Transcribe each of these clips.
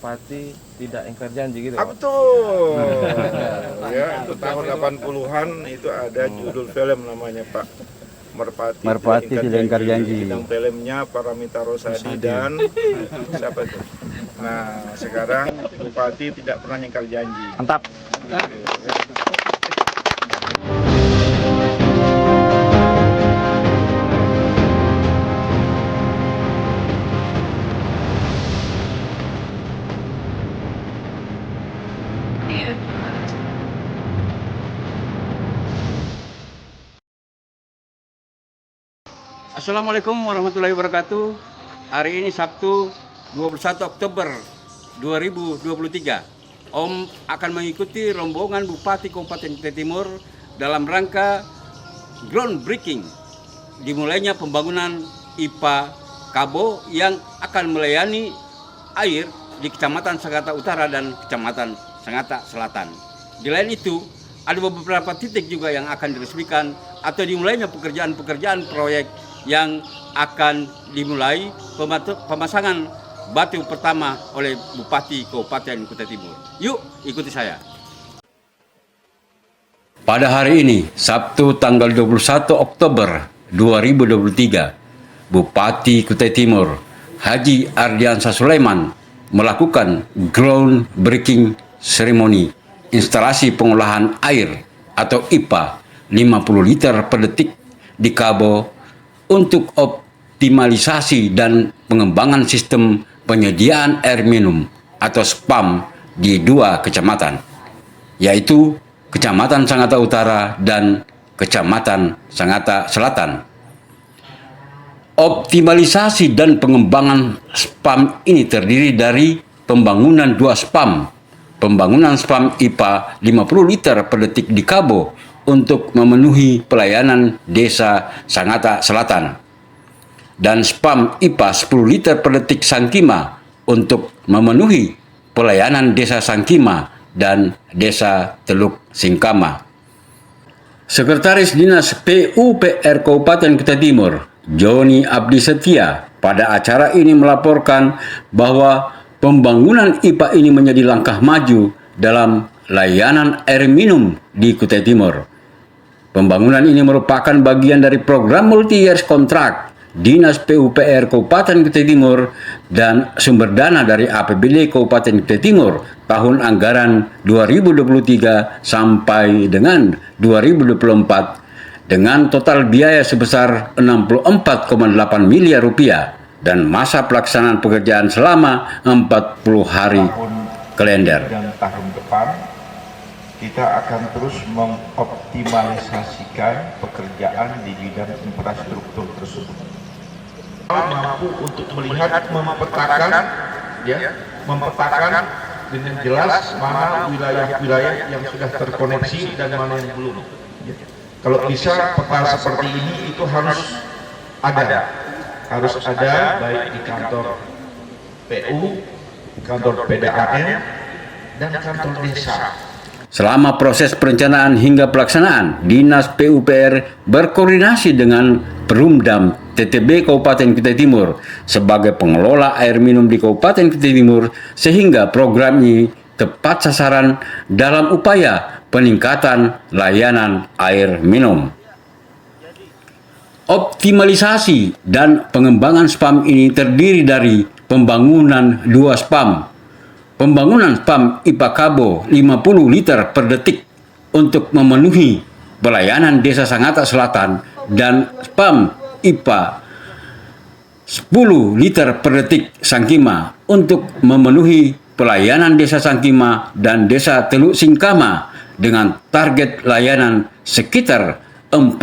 Pati tidak ingkar janji gitu. Betul. Ya, itu tahun 80-an itu ada judul film namanya Pak. Merpati tidak ingkar janji. Bintang filmnya Paramita Rosadi dan siapa itu? Nah, sekarang Bupati tidak pernah ingkar janji. Mantap. Assalamualaikum warahmatullahi wabarakatuh. Hari ini Sabtu 21 Oktober 2023. Om akan mengikuti rombongan Bupati Kabupaten Kutai Timur dalam rangka groundbreaking dimulainya pembangunan IPA Kabo yang akan melayani air di Kecamatan Sangatta Utara dan Kecamatan Sangatta Selatan. Di lain itu, ada beberapa titik juga yang akan diresmikan atau dimulainya pekerjaan proyek yang akan dimulai pemasangan batu pertama oleh Bupati Kabupaten Kutai Timur. Yuk, ikuti saya. Pada hari ini, Sabtu tanggal 21 Oktober 2023, Bupati Kutai Timur, Haji Ardiansah Sulaiman, melakukan groundbreaking ceremony instalasi pengolahan air atau IPA 50 liter per detik di Kabo untuk optimalisasi dan pengembangan sistem penyediaan air minum atau SPAM di dua kecamatan, yaitu Kecamatan Sangatta Utara dan Kecamatan Sangatta Selatan. Optimalisasi dan pengembangan SPAM ini terdiri dari pembangunan dua SPAM, pembangunan SPAM IPA 50 liter per detik di Kabo untuk memenuhi pelayanan Desa Sangatta Selatan, dan SPAM IPA 10 liter per detik Sangkima untuk memenuhi pelayanan Desa Sangkima dan Desa Teluk Singkama. Sekretaris Dinas PUPR Kabupaten Kutai Timur, Joni Abdi Setia, pada acara ini melaporkan bahwa pembangunan IPA ini menjadi langkah maju dalam layanan air minum di Kutai Timur. Pembangunan ini merupakan bagian dari program multi-year kontrak Dinas PUPR Kabupaten Kutai Timur dan sumber dana dari APBD Kabupaten Kutai Timur tahun anggaran 2023 sampai dengan 2024 dengan total biaya sebesar 64,8 miliar rupiah dan masa pelaksanaan pekerjaan selama 40 hari kalender. Dan tahun depan kita akan terus mengoptimalisasikan pekerjaan di bidang infrastruktur tersebut. Mampu untuk melihat, memetakan dengan jelas mana wilayah-wilayah yang sudah terkoneksi dan mana yang belum. Kalau bisa peta seperti ini itu harus ada baik di kantor PU, kantor PDAM, dan kantor desa. Selama proses perencanaan hingga pelaksanaan, Dinas PUPR berkoordinasi dengan Perumdam TTB Kabupaten Kutai Timur sebagai pengelola air minum di Kabupaten Kutai Timur sehingga program ini tepat sasaran dalam upaya peningkatan layanan air minum. Optimalisasi dan pengembangan SPAM ini terdiri dari pembangunan dua SPAM, pembangunan SPAM IPA Kabo 50 liter per detik untuk memenuhi pelayanan Desa Sangatta Selatan dan SPAM IPA 10 liter per detik Sangkima untuk memenuhi pelayanan Desa Sangkima dan Desa Teluk Singkama dengan target layanan sekitar 4.000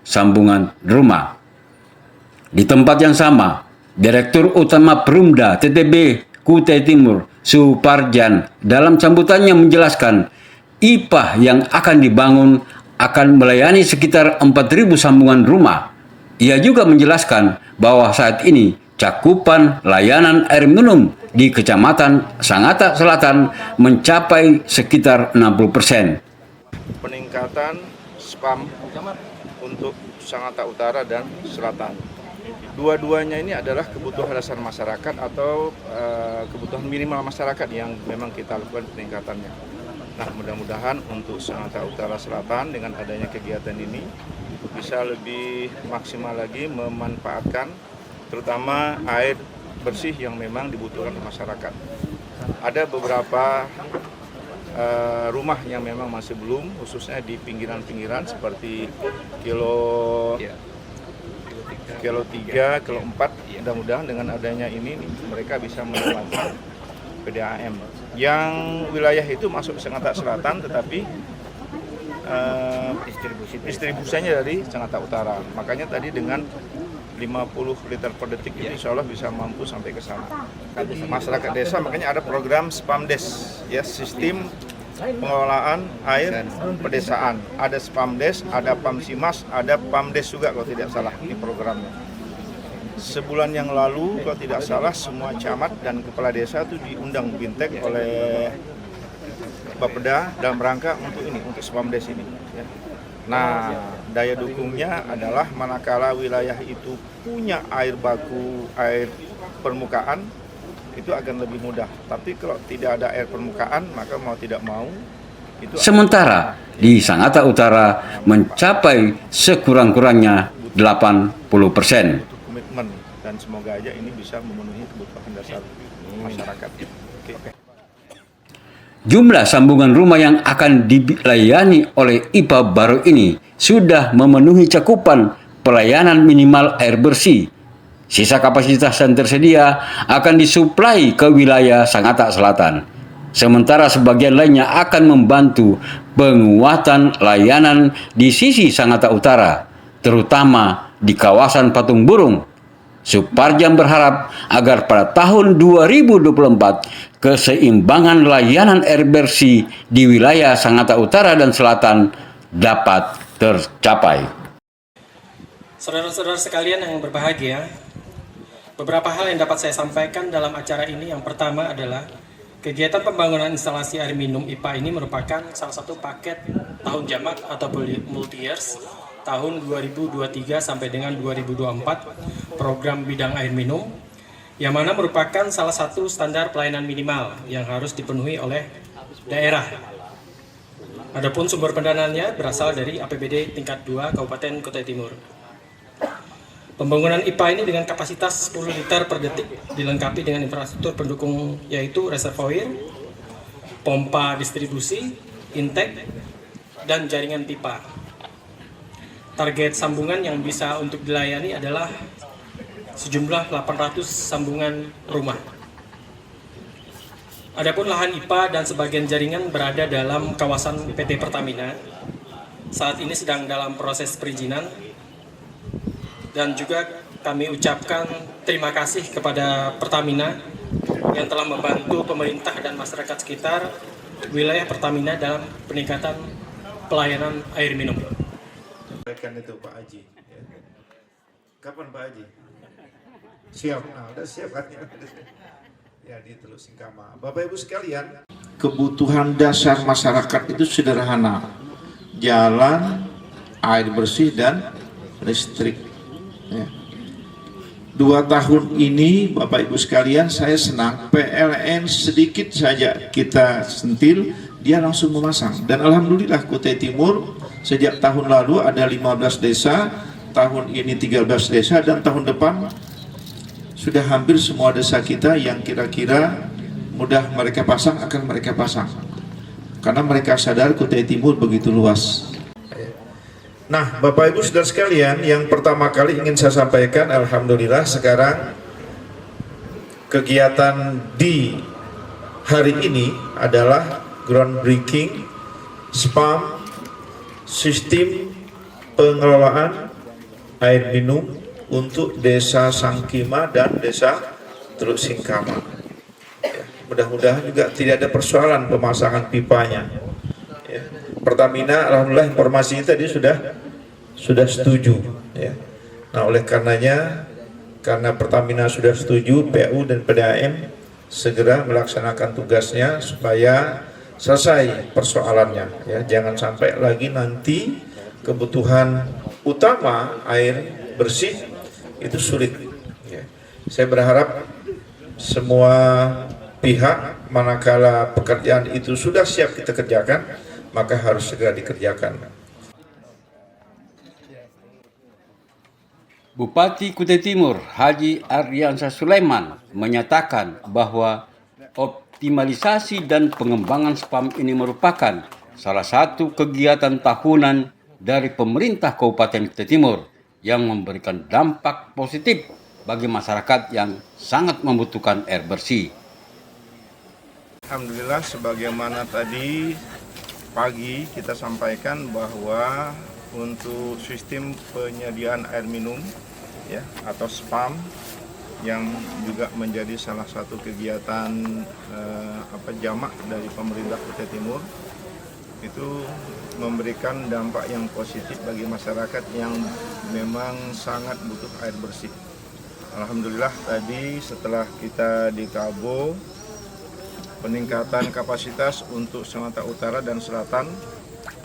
sambungan rumah. Di tempat yang sama, Direktur Utama Perumda TTB Kutai Timur Suparjan dalam sambutannya menjelaskan IPA yang akan dibangun akan melayani sekitar 4.000 sambungan rumah. Ia juga menjelaskan bahwa saat ini cakupan layanan air minum di Kecamatan Sangatta Selatan mencapai sekitar 60%. Peningkatan SPAM untuk Sangatta Utara dan Selatan Dua-duanya ini adalah kebutuhan dasar masyarakat atau kebutuhan minimal masyarakat yang memang kita lakukan peningkatannya. Nah, mudah-mudahan untuk Sumatera Utara Selatan dengan adanya kegiatan ini bisa lebih maksimal lagi memanfaatkan terutama air bersih yang memang dibutuhkan oleh masyarakat. Ada beberapa rumah yang memang masih belum, khususnya di pinggiran-pinggiran seperti kilo 3, kilo 4, mudah-mudahan dengan adanya ini mereka bisa mendapatkan PDAM. Yang wilayah itu masuk Sangatta Selatan, tetapi distribusinya dari Sangatta Utara. Makanya tadi dengan 50 liter per detik itu insya Allah bisa mampu sampai ke sana. Masyarakat desa makanya ada program Spamdes, ya, sistem pengelolaan air pedesaan. Ada Spamdes, ada Pamsimas, ada Pamdes juga kalau tidak salah di programnya. Sebulan yang lalu kalau tidak salah semua camat dan kepala desa itu diundang Bintek oleh Bapeda dalam rangka untuk ini, untuk Spamdes ini. Ya. Nah, daya dukungnya adalah manakala wilayah itu punya air baku, air permukaan, itu akan lebih mudah. Tapi kalau tidak ada air permukaan, maka mau tidak mau itu. Sementara di Sangatta Utara mencapai sekurang-kurangnya 80%. Komitmen dan semoga aja ini bisa memenuhi kebutuhan dasar masyarakat. Oke. Jumlah sambungan rumah yang akan dilayani oleh IPA baru ini sudah memenuhi cakupan pelayanan minimal air bersih. Sisa kapasitas yang tersedia akan disuplai ke wilayah Sangatta Selatan. Sementara sebagian lainnya akan membantu penguatan layanan di sisi Sangatta Utara, terutama di kawasan Patung Burung. Suparjam berharap agar pada tahun 2024 keseimbangan layanan air bersih di wilayah Sangatta Utara dan Selatan dapat tercapai. Saudara-saudara sekalian yang berbahagia, beberapa hal yang dapat saya sampaikan dalam acara ini. Yang pertama adalah kegiatan pembangunan instalasi air minum IPA ini merupakan salah satu paket tahun jamak atau multi-years tahun 2023 sampai dengan 2024 program bidang air minum, yang mana merupakan salah satu standar pelayanan minimal yang harus dipenuhi oleh daerah. Adapun sumber pendanaannya berasal dari APBD tingkat 2 Kabupaten Kutai Timur. Pembangunan IPA ini dengan kapasitas 10 liter per detik dilengkapi dengan infrastruktur pendukung yaitu reservoir, pompa distribusi, intake, dan jaringan pipa. Target sambungan yang bisa untuk dilayani adalah sejumlah 800 sambungan rumah. Adapun lahan IPA dan sebagian jaringan berada dalam kawasan PT Pertamina. Saat ini sedang dalam proses perizinan. Dan juga kami ucapkan terima kasih kepada Pertamina yang telah membantu pemerintah dan masyarakat sekitar wilayah Pertamina dalam peningkatan pelayanan air minum. Itu Pak Haji. Kapan Pak Haji? Siap, nah udah siap kan? Ya di Teluk Singkama. Bapak Ibu sekalian, kebutuhan dasar masyarakat itu sederhana. Jalan, air bersih dan listrik. Ya. 2 tahun ini Bapak Ibu sekalian saya senang PLN sedikit saja kita sentil dia langsung memasang, dan alhamdulillah Kutai Timur sejak tahun lalu ada 15 desa, tahun ini 13 desa, dan tahun depan sudah hampir semua desa kita yang kira-kira mudah mereka pasang akan mereka pasang, karena mereka sadar Kutai Timur begitu luas. Nah, Bapak Ibu Saudara sekalian, yang pertama kali ingin saya sampaikan, alhamdulillah sekarang kegiatan di hari ini adalah groundbreaking SPAM, sistem pengelolaan air minum untuk Desa Sangkima dan Desa Teluk Singkama. Ya, mudah-mudahan juga tidak ada persoalan pemasangan pipanya. Ya. Pertamina, alhamdulillah informasi tadi sudah setuju. Ya. Nah, oleh karenanya, karena Pertamina sudah setuju, PU dan PDAM segera melaksanakan tugasnya supaya selesai persoalannya. Ya. Jangan sampai lagi nanti kebutuhan utama air bersih itu sulit. Saya berharap semua pihak manakala pekerjaan itu sudah siap kita kerjakan, maka harus segera dikerjakan. Bupati Kutai Timur Haji Ardiansyah Sulaiman menyatakan bahwa optimalisasi dan pengembangan SPAM ini merupakan salah satu kegiatan tahunan dari pemerintah Kabupaten Kutai Timur yang memberikan dampak positif bagi masyarakat yang sangat membutuhkan air bersih. Alhamdulillah, sebagaimana tadi pagi kita sampaikan bahwa untuk sistem penyediaan air minum ya atau SPAM yang juga menjadi salah satu kegiatan jamak dari pemerintah Kutai Timur itu memberikan dampak yang positif bagi masyarakat yang memang sangat butuh air bersih. Alhamdulillah tadi setelah kita di Kabo peningkatan kapasitas untuk Sumatera Utara dan Selatan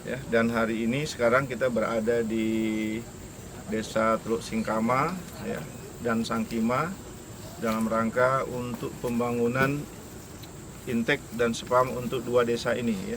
ya, dan hari ini sekarang kita berada di Desa Teluk Singkama ya, dan Sangkima dalam rangka untuk pembangunan intake dan SPAM untuk dua desa ini ya,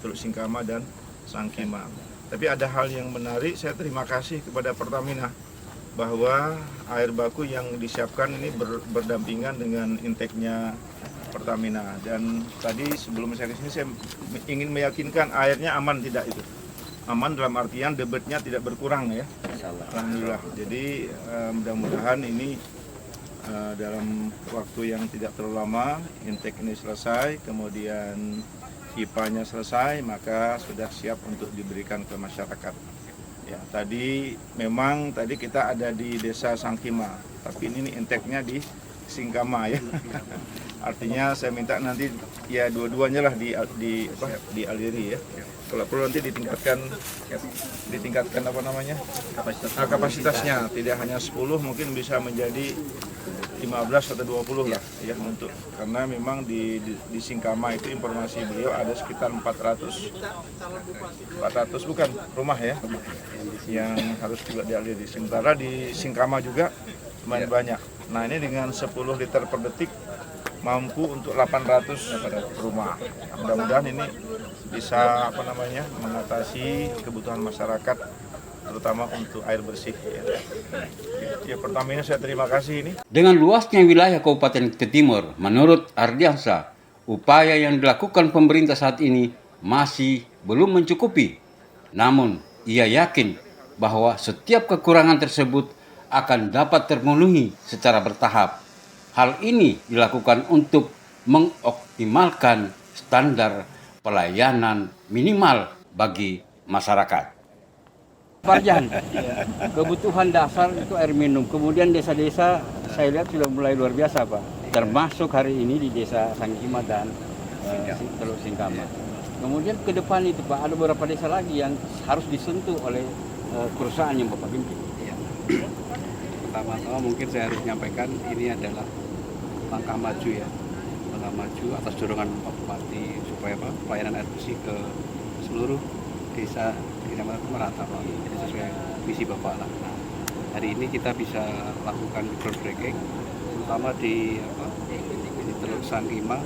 Teluk Singkama dan Sangkima. Tapi ada hal yang menarik, saya terima kasih kepada Pertamina bahwa air baku yang disiapkan ini berdampingan dengan intake-nya Pertamina. Dan tadi sebelum saya kesini saya ingin meyakinkan airnya aman tidak itu. Aman dalam artian debitnya tidak berkurang ya. Alhamdulillah. Jadi mudah-mudahan ini dalam waktu yang tidak terlalu lama intake ini selesai, kemudian IPA-nya selesai, maka sudah siap untuk diberikan ke masyarakat. Ya, tadi memang tadi kita ada di Desa Sangkima, tapi ini intake-nya di Singkama ya. Artinya saya minta nanti ya dua-duanya lah dialiri ya. Kalau perlu nanti ditingkatkan apa namanya? Kapasitasnya tidak hanya 10, mungkin bisa menjadi 15 atau 20 lah ya, untuk karena memang di Singkama itu informasi beliau ada sekitar 400 bukan rumah ya yang harus juga dialiri. Sementara di Singkama juga lumayan banyak. Nah, ini dengan 10 liter per detik mampu untuk 800 rumah. Mudah-mudahan ini bisa mengatasi kebutuhan masyarakat terutama untuk air bersih ya. Pertamina saya terima kasih ini. Dengan luasnya wilayah Kabupaten Kutai Timur, menurut Ardiansyah, upaya yang dilakukan pemerintah saat ini masih belum mencukupi. Namun, ia yakin bahwa setiap kekurangan tersebut akan dapat terpenuhi secara bertahap. Hal ini dilakukan untuk mengoptimalkan standar pelayanan minimal bagi masyarakat. Farjan, kebutuhan dasar itu air minum. Kemudian desa-desa saya lihat sudah mulai luar biasa, Pak. Termasuk hari ini di Desa Sangkima dan Teluk Singkama. Kemudian ke depan itu, Pak, ada beberapa desa lagi yang harus disentuh oleh perusahaan yang Bapak pimpin. Pertama-tama mungkin saya harus menyampaikan ini adalah langkah maju ya, langkah maju atas dorongan Pak Bupati supaya pelayanan air bersih ke seluruh desa di kecamatan merata, Pak. Jadi sesuai visi Bapak lah. Nah, hari ini kita bisa lakukan groundbreaking, terutama di Teluk Sangkima,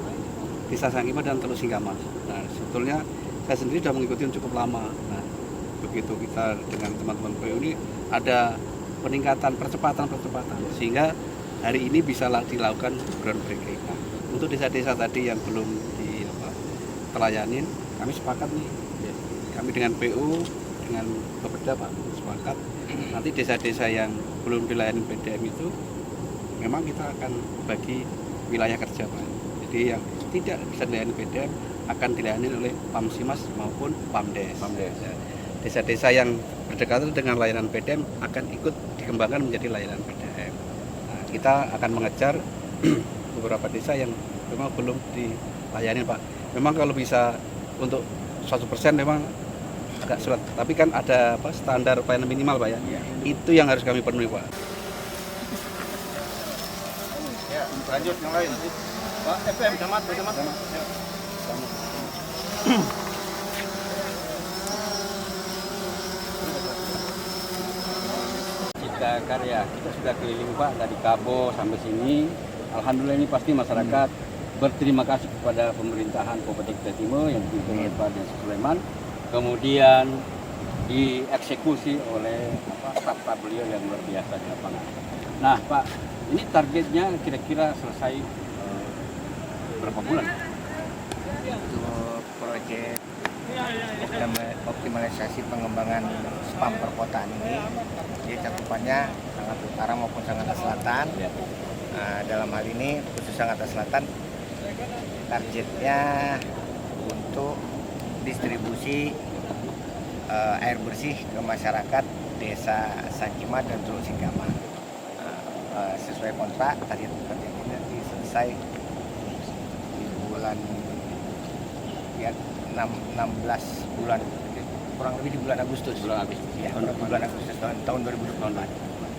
Desa Sangkima dan Teluk Singkama. Nah, sebetulnya saya sendiri sudah mengikuti cukup lama. Nah, begitu kita dengan teman-teman PU ini ada peningkatan percepatan sehingga hari ini bisa dilakukan groundbreaking. Nah, untuk desa-desa tadi yang belum ditelayanin, kami sepakat nih, kami dengan PU dengan Bapeda, Pak, sepakat nanti desa-desa yang belum dilayani PDM itu memang kita akan bagi wilayah kerja, Pak. Jadi yang tidak bisa dilayani PDM akan dilayani oleh Pamsimas maupun Pamdes. Desa-desa yang berdekatan dengan layanan PDM akan ikut dikembangkan menjadi layanan PDM. Nah, kita akan mengejar beberapa desa yang memang belum dilayani, Pak. Memang kalau bisa untuk 100% memang agak sulit, tapi kan ada standar pelayanan minimal, Pak ya. Itu yang harus kami penuhi, Pak. Ya, lanjut yang lain. Pak, FM, camat. kita karya. Kita sudah keliling Pak dari Kabo sampai sini. Alhamdulillah ini pasti masyarakat berterima kasih kepada pemerintahan Kabupaten Kutai Timur yang dipimpin oleh Pak Densus Sulaiman. Kemudian dieksekusi oleh staf beliau yang luar biasa di lapangan. Nah Pak, ini targetnya kira-kira selesai berapa bulan? Untuk proyek optimalisasi pengembangan spam perkotaan ini, dia cakupannya Sangatta Utara maupun Sangatta Selatan. Nah, dalam hal ini khusus Sangatta Selatan targetnya untuk distribusi air bersih ke masyarakat Desa Sangkima dan Teluk Singkama. Sesuai kontrak target ini nanti selesai di bulan 16 bulan, kurang lebih di bulan Agustus. Ya, bulan Agustus tahun 2024.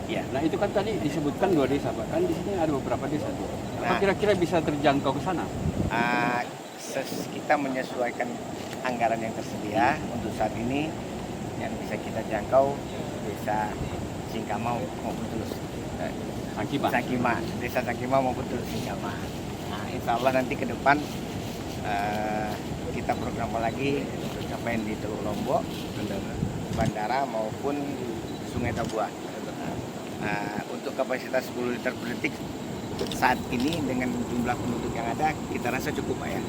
Ya. Nah itu kan tadi disebutkan 2 desa Pak, kan di sini ada beberapa desa tuh. Apa kira-kira bisa terjangkau ke sana? Kita menyesuaikan anggaran yang tersedia untuk saat ini yang bisa kita jangkau Desa Singkama maupun Teluk Sangkima, Desa Sangkima maupun Teluk Singkama. Nah, insya Allah nanti ke depan kita program lagi untuk capaian di Teluk Lombok, Bandara maupun Sungai Tabua. Untuk kapasitas 10 liter per detik saat ini dengan jumlah penduduk yang ada kita rasa cukup Pak ya.